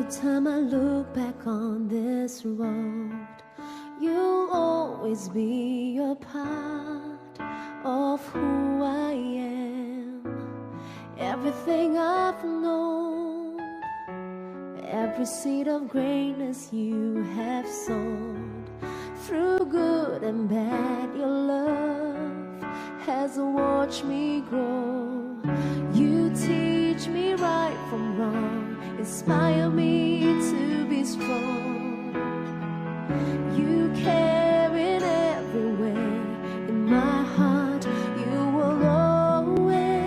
Every time I look back on this road, you'll always be a part of who I am. Everything I've known, every seed of greatness you have sown. Through good and bad, your love has watched me grow. You teach me right from wrong, inspire me to be strong. You care in every way, in my heart you will always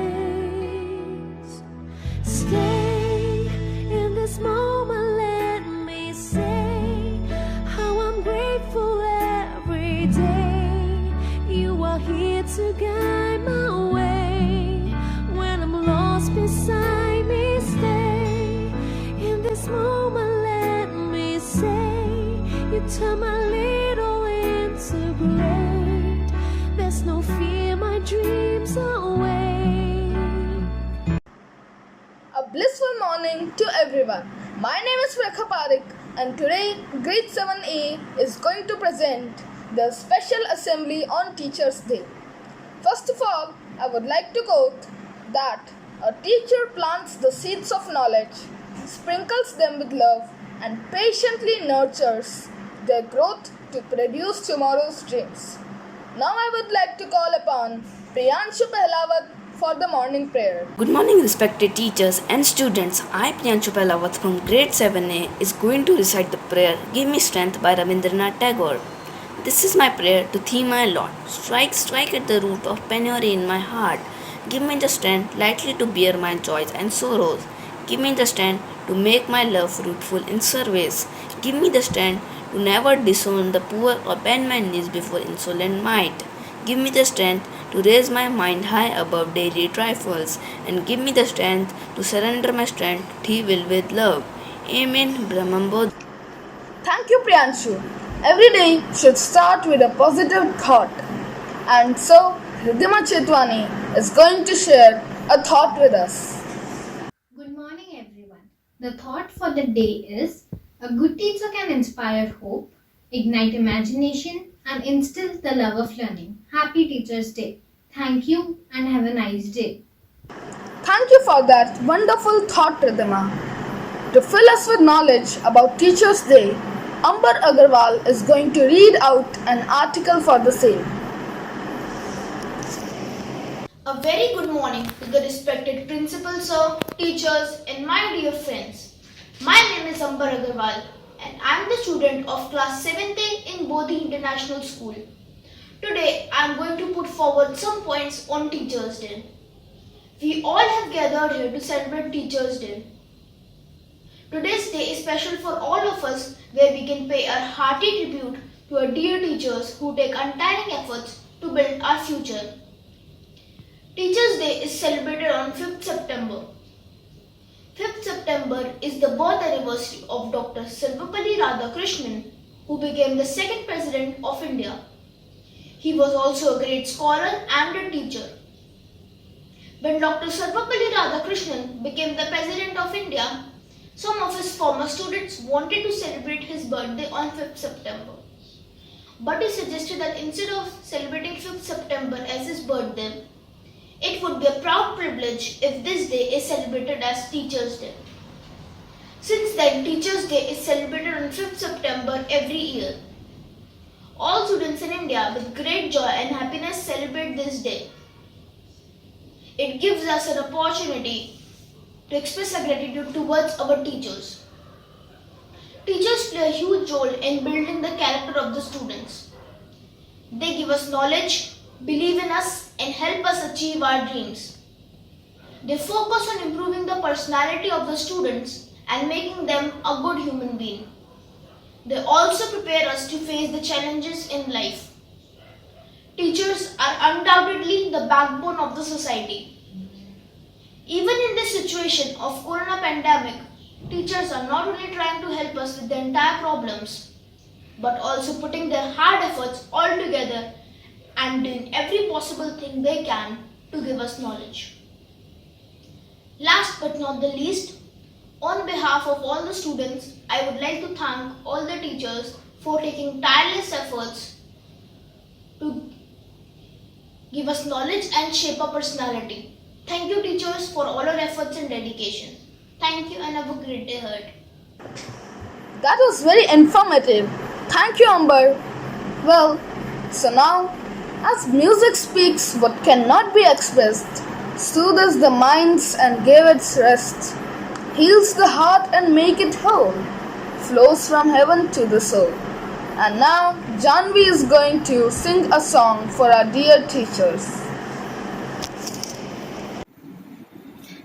stay. In this moment let me say how I'm grateful every day. You are here to guide my way. When I'm lost beside me, stay. In this moment let me say you turn my little into great. There's no fear, my dreams away. A blissful morning to everyone. My name is Rekha Parik and today grade 7A is going to present the special assembly on Teachers' Day. First of all, I would like to quote that a teacher plants the seeds of knowledge, sprinkles them with love and patiently nurtures their growth to produce tomorrow's dreams. Now I would like to call upon Priyanshu Pehlawat for the morning prayer. Good morning, respected teachers and students. I, Priyanshu Pehlawat from grade 7A, is going to recite the prayer Give Me Strength by Rabindranath Tagore. This is my prayer to Thee, my Lord. Strike, strike at the root of penury in my heart. Give me the strength lightly to bear my joys and sorrows. Give me the strength to make my love fruitful in service. Give me the strength to never disown the poor or bend my knees before insolent might. Give me the strength to raise my mind high above daily trifles, and give me the strength to surrender my strength to Thy will with love. Amen. Brahman Bodhi. Thank you, Priyanshu. Every day should start with a positive thought. And so, Ridhima Chetwani is going to share a thought with us. Good morning, everyone. The thought for the day is a good teacher can inspire hope, ignite imagination, and instill the love of learning. Happy Teachers' Day. Thank you and have a nice day. Thank you for that wonderful thought, Ridhima. To fill us with knowledge about Teachers' Day, Ambar Agarwal is going to read out an article for the same. A very good morning to the respected principal sir, teachers and my dear friends. My name is Ambar Agarwal and I am the student of class 7th in Bodhi International School. Today I am going to put forward some points on Teachers' Day. We all have gathered here to celebrate Teachers' Day. Today's day is special for all of us where we can pay our hearty tribute to our dear teachers who take untiring efforts to build our future. Teachers' Day is celebrated on 5th September. 5th September is the birth anniversary of Dr. Sarvepalli Radhakrishnan, who became the second President of India. He was also a great scholar and a teacher. When Dr. Sarvepalli Radhakrishnan became the President of India, some of his former students wanted to celebrate his birthday on 5th September. But he suggested that instead of celebrating 5th September as his birthday, it would be a proud privilege if this day is celebrated as Teachers' Day. Since then, Teachers' Day is celebrated on 5th September every year. All students in India with great joy and happiness celebrate this day. It gives us an opportunity to express our gratitude towards our teachers. Teachers play a huge role in building the character of the students. They give us knowledge, believe in us, and help us achieve our dreams. They focus on improving the personality of the students and making them a good human being. They also prepare us to face the challenges in life. Teachers are undoubtedly the backbone of the society. Even in this situation of corona pandemic, teachers are not only trying to help us with the entire problems, but also putting their hard efforts all together and doing every possible thing they can to give us knowledge. Last but not the least, On behalf of all the students, I would like to thank all the teachers for taking tireless efforts to give us knowledge and shape our personality. Thank you, teachers, for all your efforts and dedication. Thank you and have a great day ahead. That was very informative. Thank you, Amber. Well, so now, as music speaks what cannot be expressed, soothes the minds and gave its rest, heals the heart and make it whole, flows from heaven to the soul. And now, Janvi is going to sing a song for our dear teachers.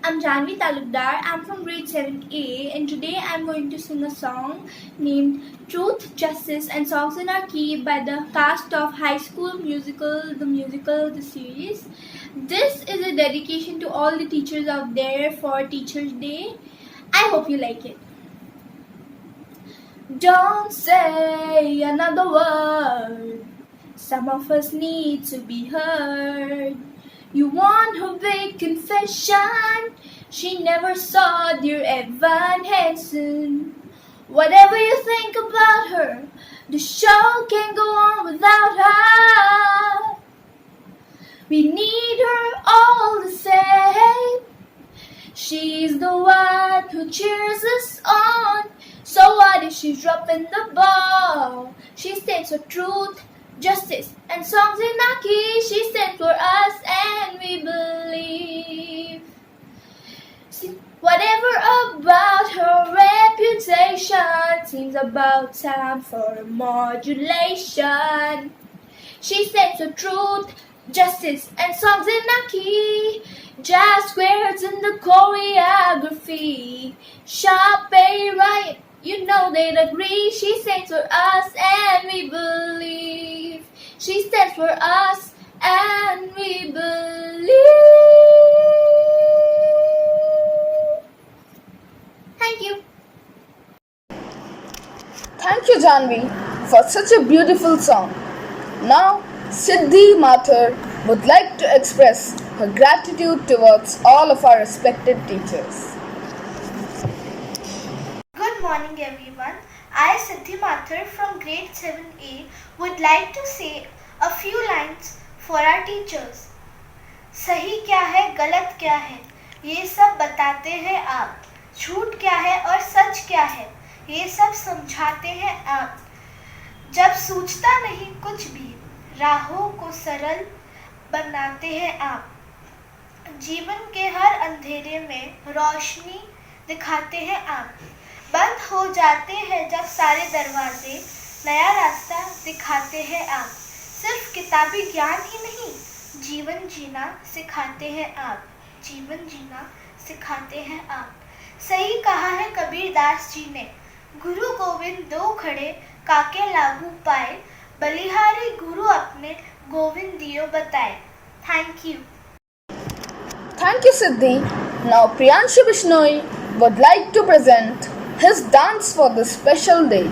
I'm Janvi Talukdar. I'm from grade 7A, and today I'm going to sing a song named Truth, Justice and Songs in Our Key by the cast of High School Musical, the series. This is a dedication to all the teachers out there for Teachers' Day. I hope you like it. Don't say another word. Some of us need to be heard. You want her big confession. She never saw dear Evan Hansen. Whatever you think about her, the show can't go on without her. We need her all the same. She's the one who cheers us on. So what if she's dropping the ball? She stands for truth, justice, and songs in our key. She stands for us and we believe. See, whatever about her reputation, seems about time for modulation. She stands for truth, justice, and songs in our key. Jazz squares in the choreography. Sharp A right, you know they'd agree. She stands for us and we believe. She stands for us and we believe. Thank you. Thank you, Janvi, for such a beautiful song. Now, Siddhi Mathur would like to express her gratitude towards all of our respected teachers. Good morning, everyone. I, Siddhi Mathur from grade 7A, would like to say a few lines for our teachers. सही क्या है, गलत क्या है, ये सब बताते हैं आप. झूठ क्या है और सच क्या है, ये सब समझाते हैं आप. जब सूझता नहीं कुछ भी, राहों को सरल बनाते हैं आप. जीवन के हर अंधेरे में रोशनी दिखाते हैं आप. बंद हो जाते हैं जब सारे दरवाजे, नया रास्ता दिखाते हैं आप. सिर्फ किताबी ज्ञान ही नहीं, जीवन जीना सिखाते हैं आप. जीवन जीना सिखाते हैं आप. सही कहा है कबीरदास जी ने, गुरु गोविंद दो खड़े काके लागू पाए. बलिहारी गुरु अपने गोविंद दियो बताए. Thank you. Thank you, Siddhi. Now, Priyanshu Bishnoi would like to present his dance for this special day.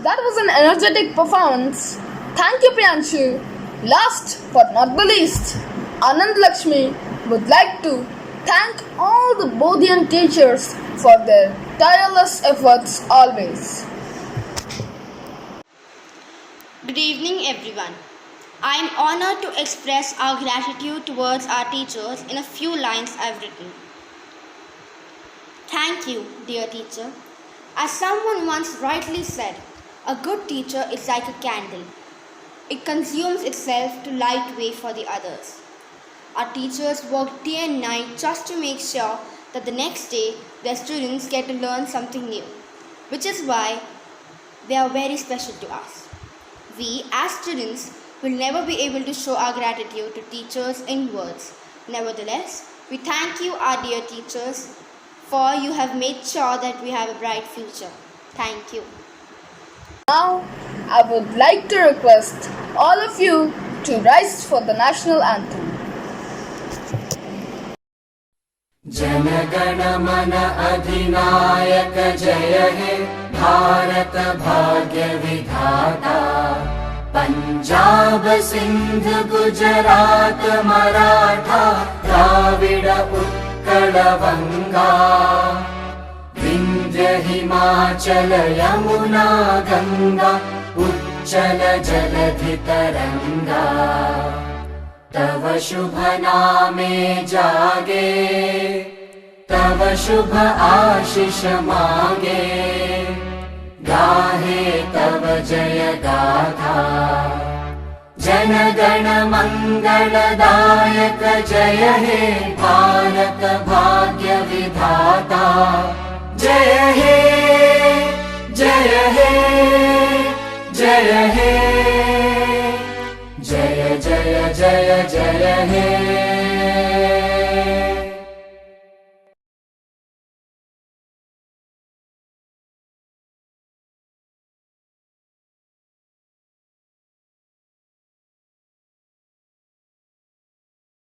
That was an energetic performance. Thank you, Priyanshu. Last but not the least, Anand Lakshmi would like to thank all the Bodhian teachers for their tireless efforts always. Good evening, everyone. I am honored to express our gratitude towards our teachers in a few lines I've written. Thank you, dear teacher. As someone once rightly said, a good teacher is like a candle. It consumes itself to light way for the others. Our teachers work day and night just to make sure that the next day their students get to learn something new, which is why they are very special to us. We as students will never be able to show our gratitude to teachers in words. Nevertheless, we thank you, our dear teachers, for you have made sure that we have a bright future. Thank you. Now, I would like to request all of you to rise for the national anthem. जनगण मन अधिनायक जय हे भारत भाग्य विधाता पंजाब सिंध गुजरात मराठा द्राविड उत्कल बंगा विंध्य हिमाचल यमुना गंगा उच्चल जलधि तरंगा तव शुभ नामे जागे तव शुभ आशीष मांगे गाहे तव जय गाथा जन गण मंगलदायक जय हे भारत भाग्य विधाता जय हे जय हे जय हे जय जय जय जय हे